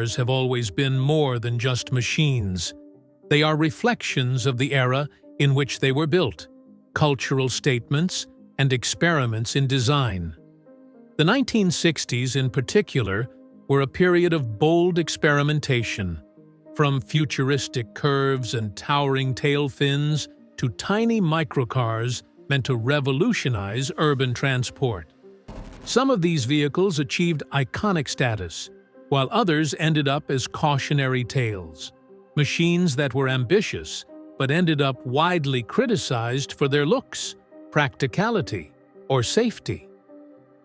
cars have always been more than just machines. They are reflections of the era in which they were built, cultural statements, and experiments in design. The 1960s, in particular, were a period of bold experimentation, from futuristic curves and towering tail fins to tiny microcars meant to revolutionize urban transport. Some of these vehicles achieved iconic status, while others ended up as cautionary tales, machines that were ambitious but ended up widely criticized for their looks, practicality, or safety.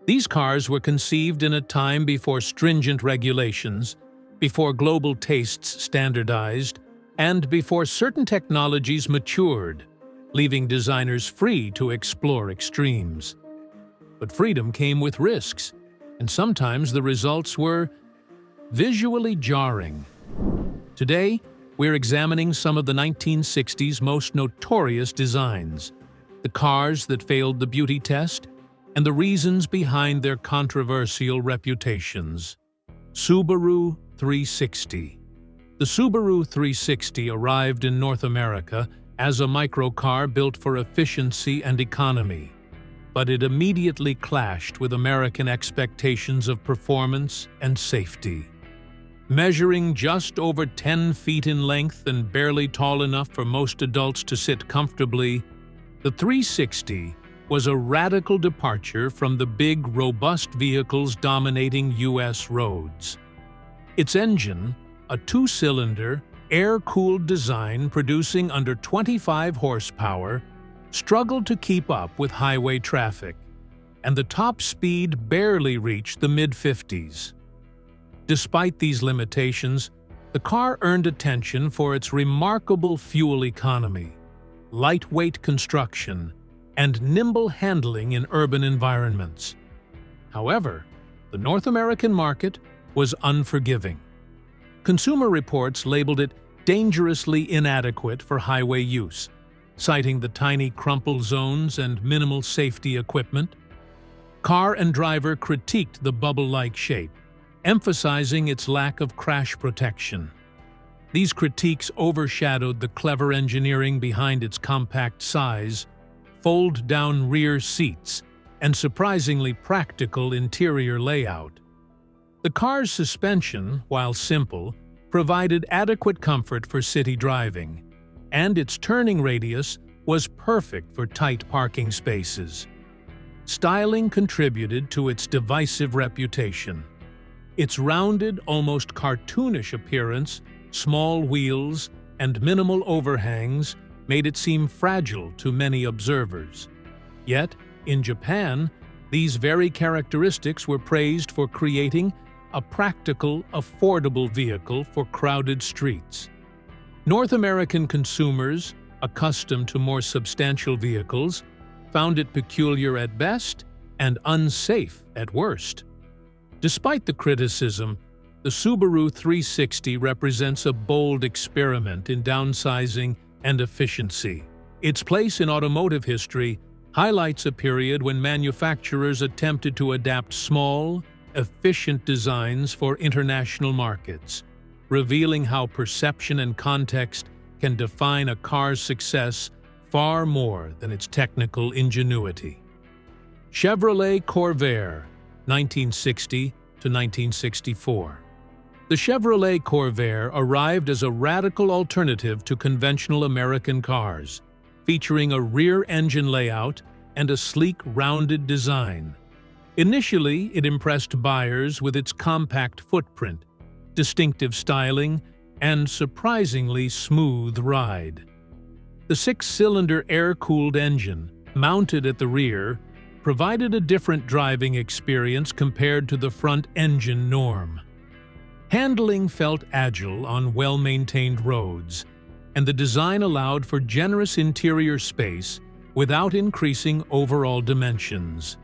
These cars were conceived in a time before stringent regulations, before global tastes standardized, and before certain technologies matured, leaving designers free to explore extremes. But freedom came with risks, and sometimes the results were visually jarring. Today, we're examining some of the 1960s most notorious designs, the cars that failed the beauty test, and the reasons behind their controversial reputations. Subaru 360. The Subaru 360 arrived in North America as a microcar built for efficiency and economy, but it immediately clashed with American expectations of performance and safety. Measuring just over 10 feet in length and barely tall enough for most adults to sit comfortably, the 360 was a radical departure from the big, robust vehicles dominating U.S. roads. Its engine, a two-cylinder, air-cooled design producing under 25 horsepower, struggled to keep up with highway traffic, and the top speed barely reached the mid-50s. Despite these limitations, the car earned attention for its remarkable fuel economy, lightweight construction, and nimble handling in urban environments. However, the North American market was unforgiving. Consumer Reports labeled it dangerously inadequate for highway use, citing the tiny crumple zones and minimal safety equipment. Car and Driver critiqued the bubble-like shape, emphasizing its lack of crash protection. These critiques overshadowed the clever engineering behind its compact size, fold-down rear seats, and surprisingly practical interior layout. The car's suspension, while simple, provided adequate comfort for city driving, and its turning radius was perfect for tight parking spaces. Styling contributed to its divisive reputation. Its rounded, almost cartoonish appearance, small wheels, and minimal overhangs made it seem fragile to many observers. Yet, in Japan, these very characteristics were praised for creating a practical, affordable vehicle for crowded streets. North American consumers, accustomed to more substantial vehicles, found it peculiar at best and unsafe at worst. Despite the criticism, the Subaru 360 represents a bold experiment in downsizing and efficiency. Its place in automotive history highlights a period when manufacturers attempted to adapt small, efficient designs for international markets, revealing how perception and context can define a car's success far more than its technical ingenuity. Chevrolet Corvair, 1960 to 1964. The Chevrolet Corvair arrived as a radical alternative to conventional American cars, featuring a rear-engine layout and a sleek, rounded design. Initially, it impressed buyers with its compact footprint, distinctive styling, and surprisingly smooth ride. The six-cylinder air-cooled engine, mounted at the rear, provided a different driving experience compared to the front-engine norm. Handling felt agile on well-maintained roads, and the design allowed for generous interior space without increasing overall dimensions.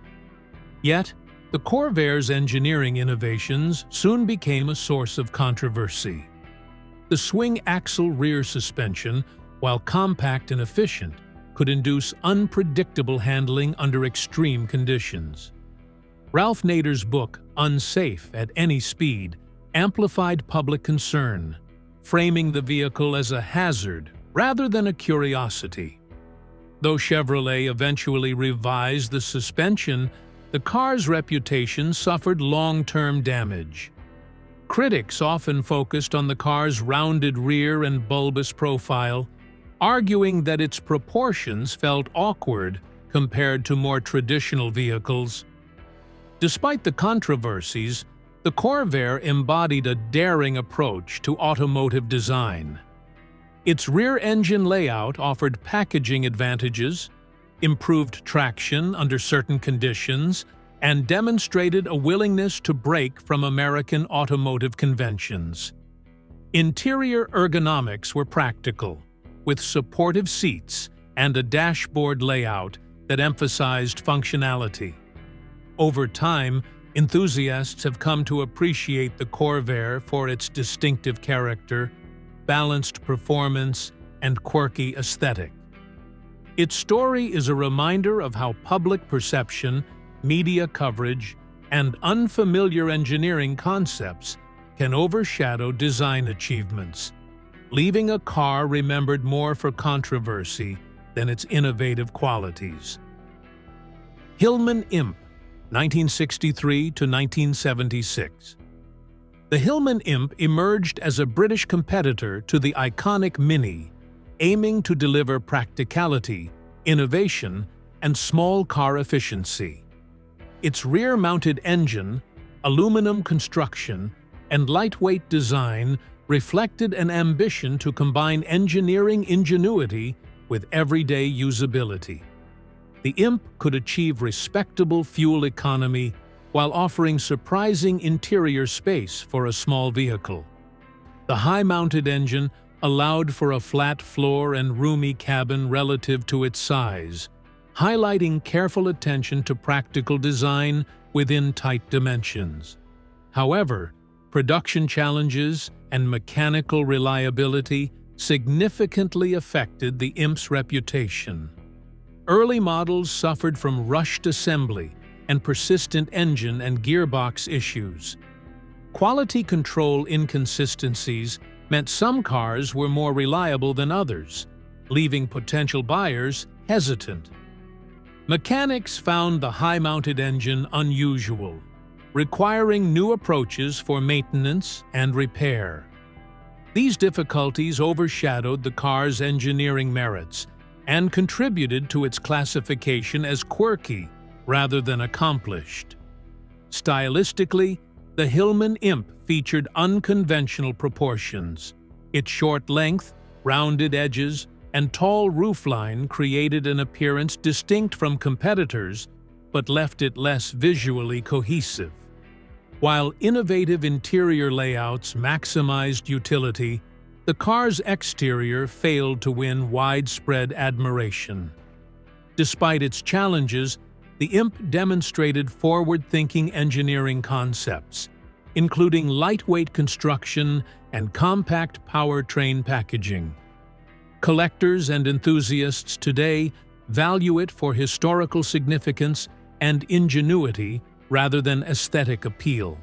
Yet, the Corvair's engineering innovations soon became a source of controversy. The swing-axle rear suspension, while compact and efficient, could induce unpredictable handling under extreme conditions. Ralph Nader's book, Unsafe at Any Speed, amplified public concern, framing the vehicle as a hazard rather than a curiosity. Though Chevrolet eventually revised the suspension, the car's reputation suffered long-term damage. Critics often focused on the car's rounded rear and bulbous profile, arguing that its proportions felt awkward compared to more traditional vehicles. Despite the controversies, the Corvair embodied a daring approach to automotive design. Its rear engine layout offered packaging advantages, improved traction under certain conditions, and demonstrated a willingness to break from American automotive conventions. Interior ergonomics were practical, with supportive seats and a dashboard layout that emphasized functionality. Over time, enthusiasts have come to appreciate the Corvair for its distinctive character, balanced performance, and quirky aesthetic. Its story is a reminder of how public perception, media coverage, and unfamiliar engineering concepts can overshadow design achievements, leaving a car remembered more for controversy than its innovative qualities. Hillman Imp, 1963 to 1976. The Hillman Imp emerged as a British competitor to the iconic Mini, aiming to deliver practicality, innovation, and small car efficiency. Its rear-mounted engine, aluminum construction, and lightweight design reflected an ambition to combine engineering ingenuity with everyday usability. The Imp could achieve respectable fuel economy while offering surprising interior space for a small vehicle. The high-mounted engine allowed for a flat floor and roomy cabin relative to its size, highlighting careful attention to practical design within tight dimensions. However, production challenges and mechanical reliability significantly affected the Imp's reputation. Early models suffered from rushed assembly and persistent engine and gearbox issues. Quality control inconsistencies meant some cars were more reliable than others, leaving potential buyers hesitant. Mechanics found the high-mounted engine unusual, requiring new approaches for maintenance and repair. These difficulties overshadowed the car's engineering merits and contributed to its classification as quirky rather than accomplished. Stylistically, the Hillman Imp featured unconventional proportions. Its short length, rounded edges, and tall roofline created an appearance distinct from competitors, but left it less visually cohesive. While innovative interior layouts maximized utility, the car's exterior failed to win widespread admiration. Despite its challenges, the Imp demonstrated forward-thinking engineering concepts, including lightweight construction and compact powertrain packaging. Collectors and enthusiasts today value it for historical significance and ingenuity rather than aesthetic appeal.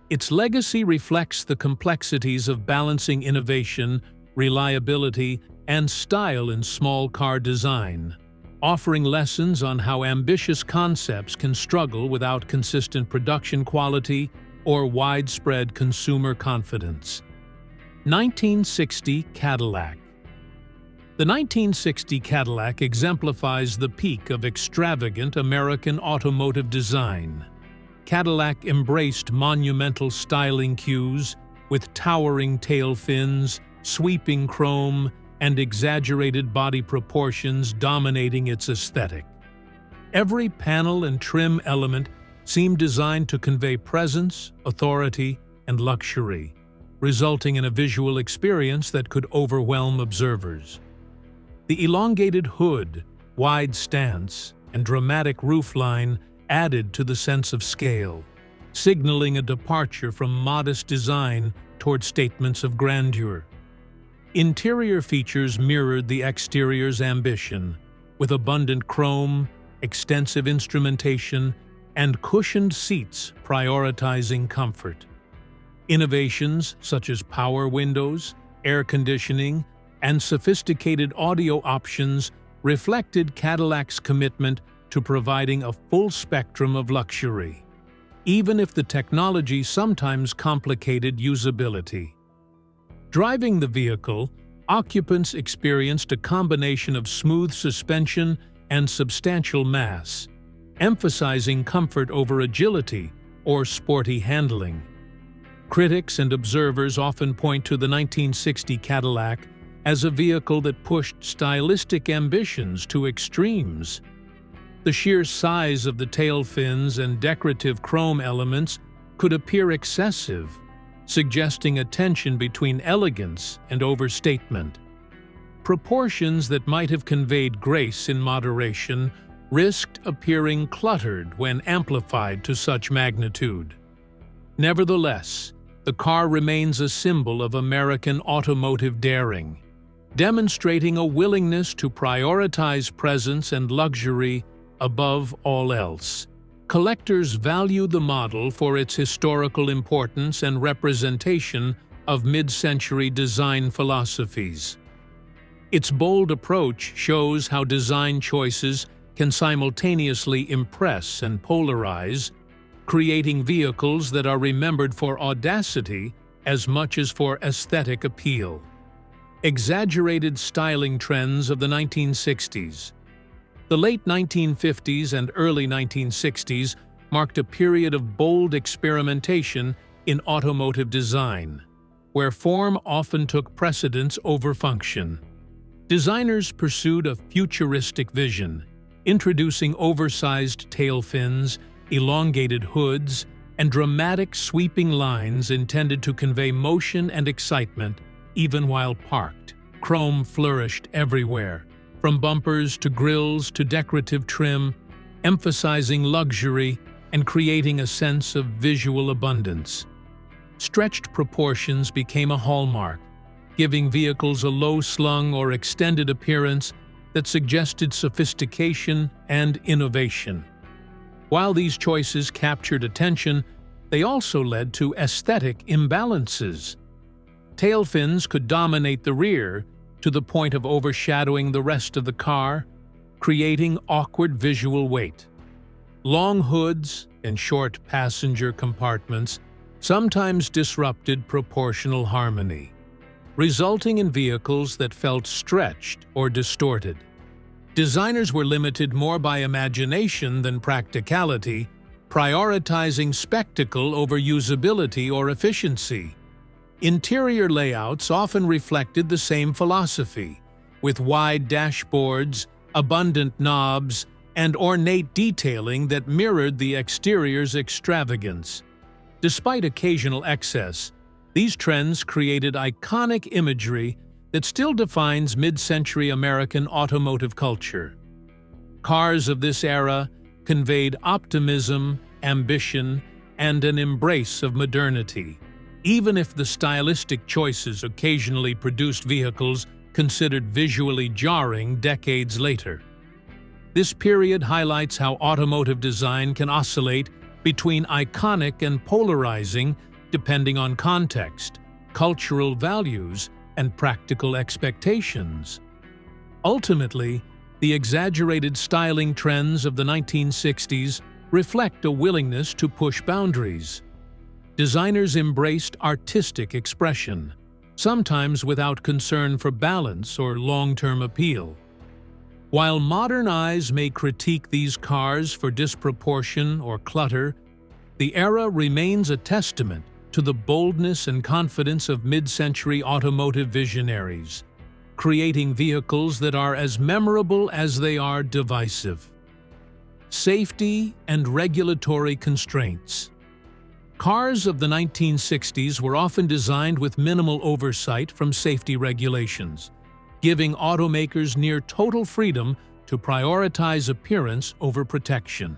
Its legacy reflects the complexities of balancing innovation, reliability, and style in small car design, offering lessons on how ambitious concepts can struggle without consistent production quality or widespread consumer confidence. 1960 Cadillac. The 1960 Cadillac exemplifies the peak of extravagant American automotive design. Cadillac embraced monumental styling cues with towering tail fins, sweeping chrome, and exaggerated body proportions dominating its aesthetic. Every panel and trim element seemed designed to convey presence, authority, and luxury, resulting in a visual experience that could overwhelm observers. The elongated hood, wide stance, and dramatic roofline added to the sense of scale, signaling a departure from modest design toward statements of grandeur. Interior features mirrored the exterior's ambition, with abundant chrome, extensive instrumentation, and cushioned seats prioritizing comfort. Innovations such as power windows, air conditioning, and sophisticated audio options reflected Cadillac's commitment to providing a full spectrum of luxury, even if the technology sometimes complicated usability. Driving the vehicle, occupants experienced a combination of smooth suspension and substantial mass, emphasizing comfort over agility or sporty handling. Critics and observers often point to the 1960 Cadillac as a vehicle that pushed stylistic ambitions to extremes. The sheer size of the tail fins and decorative chrome elements could appear excessive, suggesting a tension between elegance and overstatement. Proportions that might have conveyed grace in moderation risked appearing cluttered when amplified to such magnitude. Nevertheless, the car remains a symbol of American automotive daring, demonstrating a willingness to prioritize presence and luxury above all else. Collectors value the model for its historical importance and representation of mid-century design philosophies. Its bold approach shows how design choices can simultaneously impress and polarize, creating vehicles that are remembered for audacity as much as for aesthetic appeal. Exaggerated styling trends of the 1960s. The late 1950s and early 1960s marked a period of bold experimentation in automotive design, where form often took precedence over function. Designers pursued a futuristic vision, introducing oversized tail fins, elongated hoods, and dramatic sweeping lines intended to convey motion and excitement even while parked. Chrome flourished everywhere, from bumpers to grills to decorative trim, emphasizing luxury and creating a sense of visual abundance. Stretched proportions became a hallmark, giving vehicles a low-slung or extended appearance that suggested sophistication and innovation. While these choices captured attention, they also led to aesthetic imbalances. Tail fins could dominate the rear to the point of overshadowing the rest of the car, creating awkward visual weight. Long hoods and short passenger compartments sometimes disrupted proportional harmony, resulting in vehicles that felt stretched or distorted. Designers were limited more by imagination than practicality, prioritizing spectacle over usability or efficiency. Interior layouts often reflected the same philosophy, with wide dashboards, abundant knobs, and ornate detailing that mirrored the exterior's extravagance. Despite occasional excess, these trends created iconic imagery that still defines mid-century American automotive culture. Cars of this era conveyed optimism, ambition, and an embrace of modernity, even if the stylistic choices occasionally produced vehicles considered visually jarring decades later. This period highlights how automotive design can oscillate between iconic and polarizing depending on context, cultural values, and practical expectations. Ultimately, the exaggerated styling trends of the 1960s reflect a willingness to push boundaries. Designers embraced artistic expression, sometimes without concern for balance or long-term appeal. While modern eyes may critique these cars for disproportion or clutter, the era remains a testament to the boldness and confidence of mid-century automotive visionaries, creating vehicles that are as memorable as they are divisive. Safety and regulatory constraints. Cars of the 1960s were often designed with minimal oversight from safety regulations, giving automakers near total freedom to prioritize appearance over protection.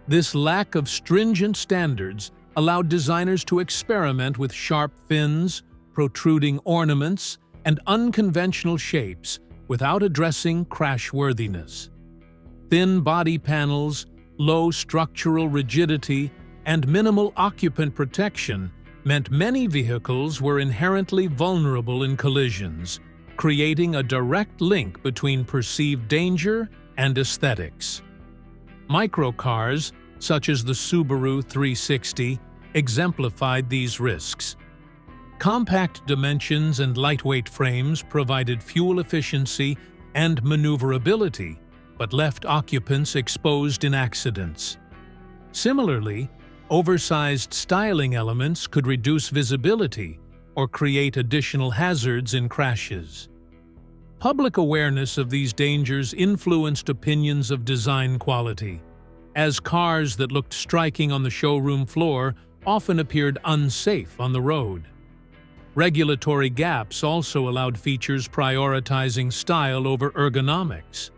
This lack of stringent standards allowed designers to experiment with sharp fins, protruding ornaments, and unconventional shapes without addressing crashworthiness. Thin body panels, low structural rigidity, and minimal occupant protection meant many vehicles were inherently vulnerable in collisions, creating a direct link between perceived danger and aesthetics. Microcars, such as the Subaru 360, exemplified these risks. Compact dimensions and lightweight frames provided fuel efficiency and maneuverability, but left occupants exposed in accidents. Similarly, oversized styling elements could reduce visibility or create additional hazards in crashes. Public awareness of these dangers influenced opinions of design quality, as cars that looked striking on the showroom floor often appeared unsafe on the road. Regulatory gaps also allowed features prioritizing style over ergonomics.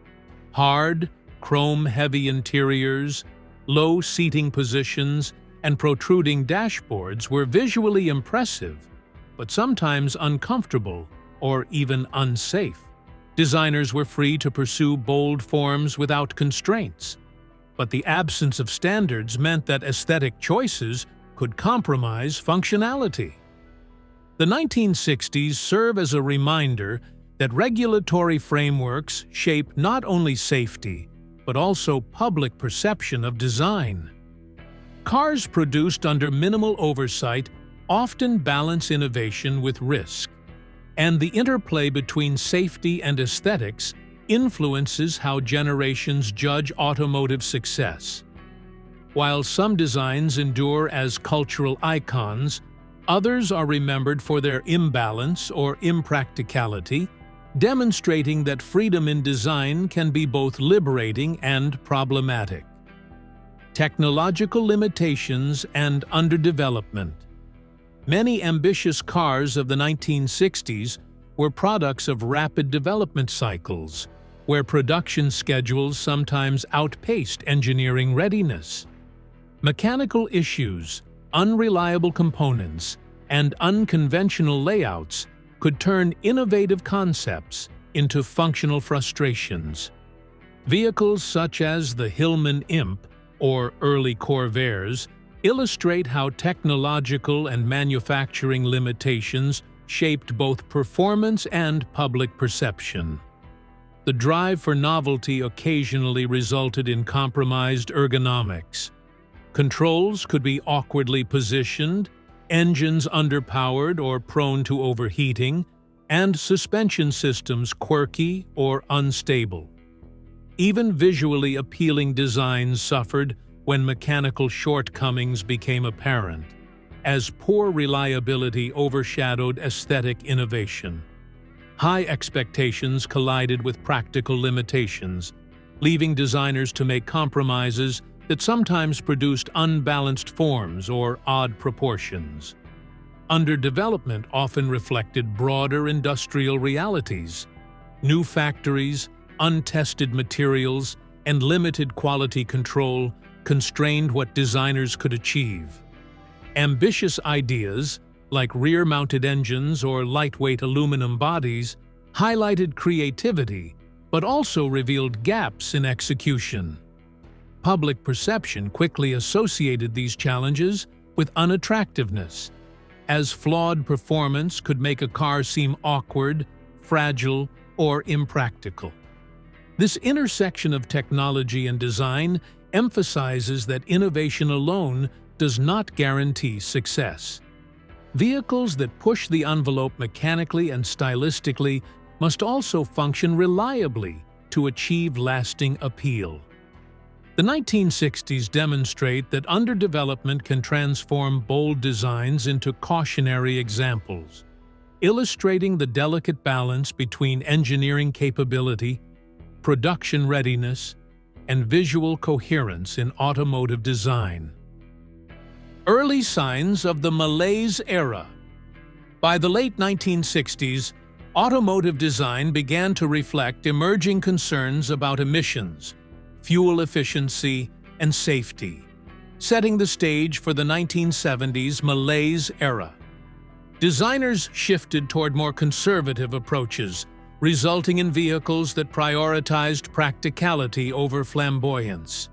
Hard, chrome-heavy interiors, low seating positions, and protruding dashboards were visually impressive, but sometimes uncomfortable or even unsafe. Designers were free to pursue bold forms without constraints, but the absence of standards meant that aesthetic choices could compromise functionality. The 1960s serve as a reminder that regulatory frameworks shape not only safety, but also public perception of design. Cars produced under minimal oversight often balance innovation with risk, and the interplay between safety and aesthetics influences how generations judge automotive success. While some designs endure as cultural icons, others are remembered for their imbalance or impracticality, demonstrating that freedom in design can be both liberating and problematic. Technological limitations and underdevelopment. Many ambitious cars of the 1960s were products of rapid development cycles, where production schedules sometimes outpaced engineering readiness. Mechanical issues, unreliable components, and unconventional layouts could turn innovative concepts into functional frustrations. Vehicles such as the Hillman Imp or early Corvairs illustrate how technological and manufacturing limitations shaped both performance and public perception. The drive for novelty occasionally resulted in compromised ergonomics. Controls could be awkwardly positioned, engines underpowered or prone to overheating, and suspension systems quirky or unstable. Even visually appealing designs suffered when mechanical shortcomings became apparent, as poor reliability overshadowed aesthetic innovation. High expectations collided with practical limitations, leaving designers to make compromises that sometimes produced unbalanced forms or odd proportions. Underdevelopment often reflected broader industrial realities. New factories, untested materials, and limited quality control constrained what designers could achieve. Ambitious ideas, like rear-mounted engines or lightweight aluminum bodies, highlighted creativity, but also revealed gaps in execution. Public perception quickly associated these challenges with unattractiveness, as flawed performance could make a car seem awkward, fragile, or impractical. This intersection of technology and design emphasizes that innovation alone does not guarantee success. Vehicles that push the envelope mechanically and stylistically must also function reliably to achieve lasting appeal. The 1960s demonstrate that underdevelopment can transform bold designs into cautionary examples, illustrating the delicate balance between engineering capability, production readiness, and visual coherence in automotive design. Early signs of the malaise era. By the late 1960s, automotive design began to reflect emerging concerns about emissions, fuel efficiency, and safety, setting the stage for the 1970s malaise era. Designers shifted toward more conservative approaches, resulting in vehicles that prioritized practicality over flamboyance.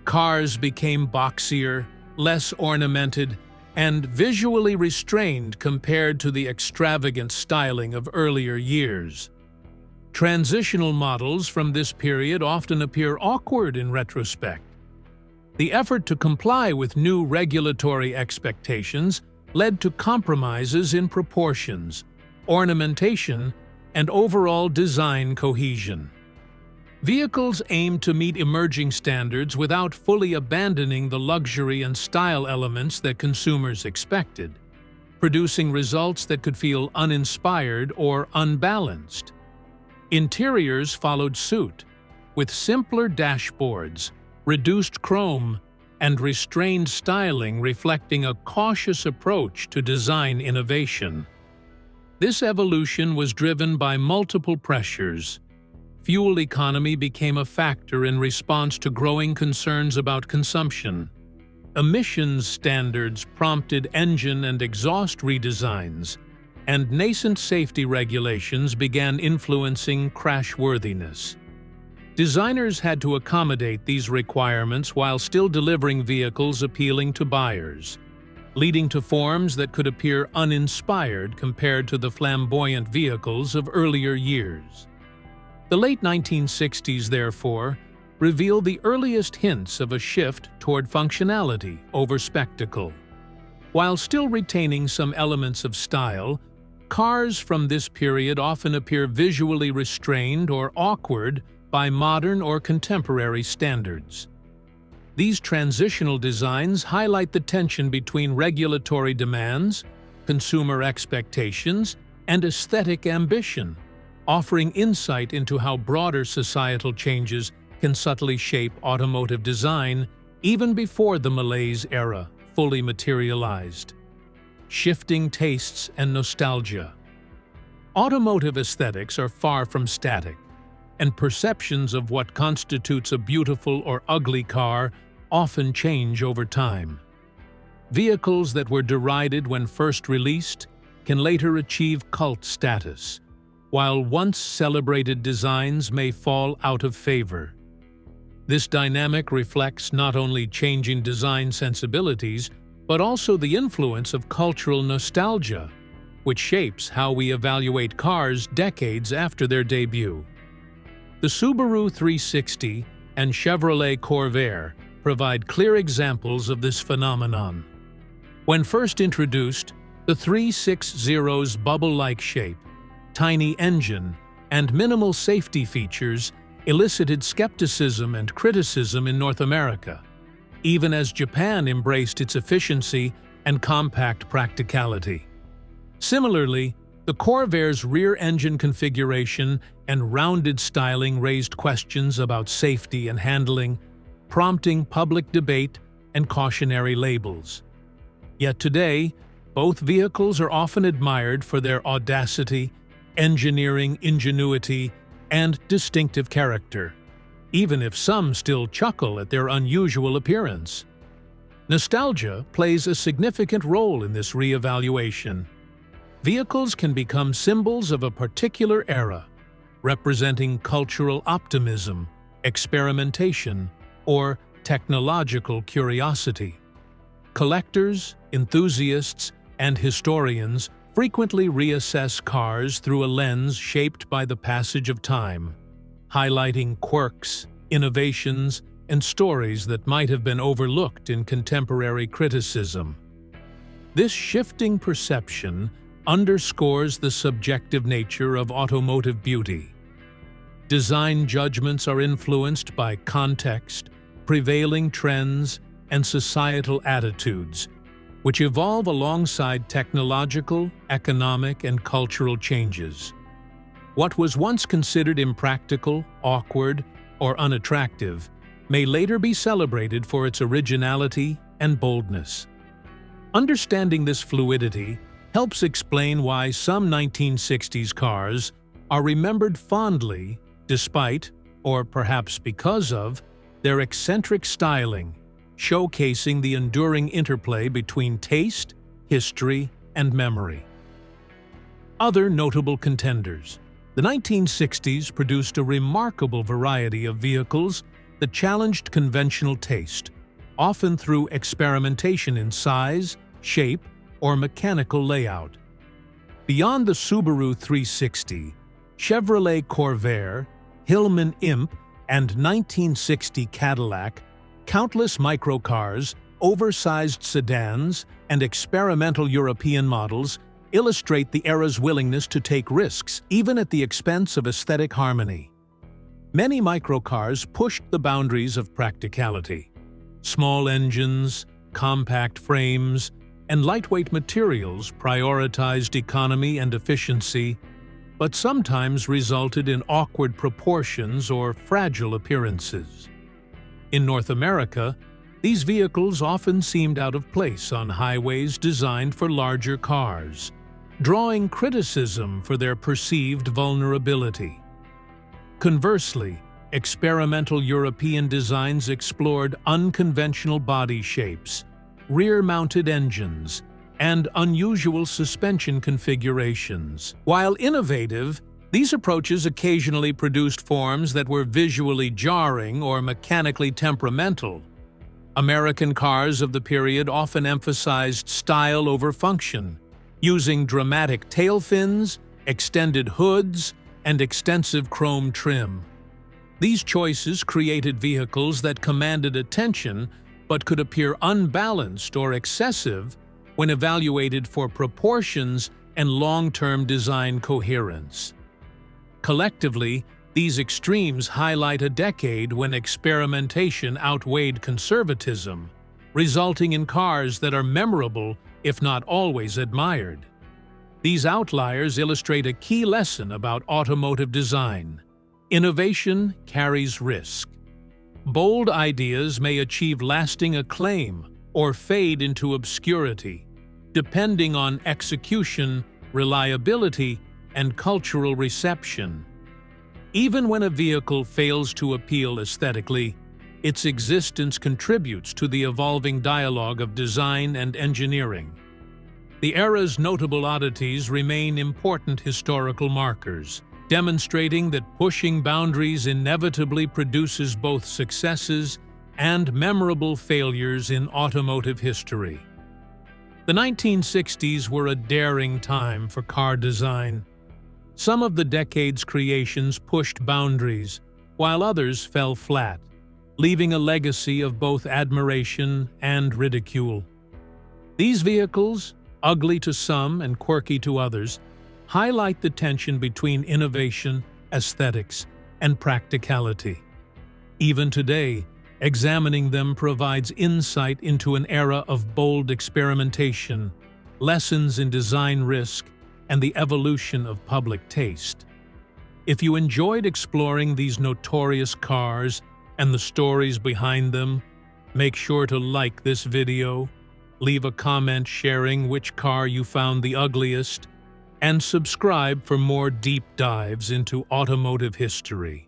Cars became boxier, less ornamented, and visually restrained compared to the extravagant styling of earlier years. Transitional models from this period often appear awkward in retrospect. The effort to comply with new regulatory expectations led to compromises in proportions, ornamentation, and overall design cohesion. Vehicles aimed to meet emerging standards without fully abandoning the luxury and style elements that consumers expected, producing results that could feel uninspired or unbalanced. Interiors followed suit, with simpler dashboards, reduced chrome, and restrained styling reflecting a cautious approach to design innovation. This evolution was driven by multiple pressures. Fuel economy became a factor in response to growing concerns about consumption. Emissions standards prompted engine and exhaust redesigns, and nascent safety regulations began influencing crashworthiness. Designers had to accommodate these requirements while still delivering vehicles appealing to buyers, leading to forms that could appear uninspired compared to the flamboyant vehicles of earlier years. The late 1960s, therefore, revealed the earliest hints of a shift toward functionality over spectacle. While still retaining some elements of style, cars from this period often appear visually restrained or awkward by modern or contemporary standards. These transitional designs highlight the tension between regulatory demands, consumer expectations, and aesthetic ambition, offering insight into how broader societal changes can subtly shape automotive design even before the malaise era fully materialized. Shifting tastes and nostalgia. Automotive aesthetics are far from static, and perceptions of what constitutes a beautiful or ugly car often change over time. Vehicles that were derided when first released can later achieve cult status, while once celebrated designs may fall out of favor. This dynamic reflects not only changing design sensibilities, but also the influence of cultural nostalgia, which shapes how we evaluate cars decades after their debut. The Subaru 360 and Chevrolet Corvair provide clear examples of this phenomenon. When first introduced, the 360's bubble-like shape, tiny engine, and minimal safety features elicited skepticism and criticism in North America, even as Japan embraced its efficiency and compact practicality. Similarly, the Corvair's rear engine configuration and rounded styling raised questions about safety and handling, prompting public debate and cautionary labels. Yet today, both vehicles are often admired for their audacity, engineering ingenuity, and distinctive character, even if some still chuckle at their unusual appearance. Nostalgia plays a significant role in this re-evaluation. Vehicles can become symbols of a particular era, representing cultural optimism, experimentation, or technological curiosity. Collectors, enthusiasts, and historians frequently reassess cars through a lens shaped by the passage of time, highlighting quirks, innovations, and stories that might have been overlooked in contemporary criticism. This shifting perception underscores the subjective nature of automotive beauty. Design judgments are influenced by context, prevailing trends, and societal attitudes, which evolve alongside technological, economic, and cultural changes. What was once considered impractical, awkward, or unattractive may later be celebrated for its originality and boldness. Understanding this fluidity helps explain why some 1960s cars are remembered fondly despite, or perhaps because of, their eccentric styling, showcasing the enduring interplay between taste, history, and memory. Other notable contenders. The 1960s produced a remarkable variety of vehicles that challenged conventional taste, often through experimentation in size, shape, or mechanical layout. Beyond the Subaru 360, Chevrolet Corvair, Hillman Imp, and 1960 Cadillac, countless microcars, oversized sedans, and experimental European models illustrate the era's willingness to take risks, even at the expense of aesthetic harmony. Many microcars pushed the boundaries of practicality. Small engines, compact frames, and lightweight materials prioritized economy and efficiency, but sometimes resulted in awkward proportions or fragile appearances. In North America, these vehicles often seemed out of place on highways designed for larger cars, drawing criticism for their perceived vulnerability. Conversely, experimental European designs explored unconventional body shapes, rear-mounted engines, and unusual suspension configurations. While innovative, these approaches occasionally produced forms that were visually jarring or mechanically temperamental. American cars of the period often emphasized style over function, using dramatic tail fins, extended hoods, and extensive chrome trim. These choices created vehicles that commanded attention but could appear unbalanced or excessive when evaluated for proportions and long-term design coherence. Collectively, these extremes highlight a decade when experimentation outweighed conservatism, resulting in cars that are memorable, if not always admired. These outliers illustrate a key lesson about automotive design. Innovation carries risk. Bold ideas may achieve lasting acclaim or fade into obscurity, depending on execution, reliability, and cultural reception. Even when a vehicle fails to appeal aesthetically, its existence contributes to the evolving dialogue of design and engineering. The era's notable oddities remain important historical markers, demonstrating that pushing boundaries inevitably produces both successes and memorable failures in automotive history. The 1960s were a daring time for car design. Some of the decade's creations pushed boundaries, while others fell flat, leaving a legacy of both admiration and ridicule. These vehicles, ugly to some and quirky to others, highlight the tension between innovation, aesthetics, and practicality. Even today, examining them provides insight into an era of bold experimentation, lessons in design risk, and the evolution of public taste. If you enjoyed exploring these notorious cars and the stories behind them, make sure to like this video, leave a comment sharing which car you found the ugliest, and subscribe for more deep dives into automotive history.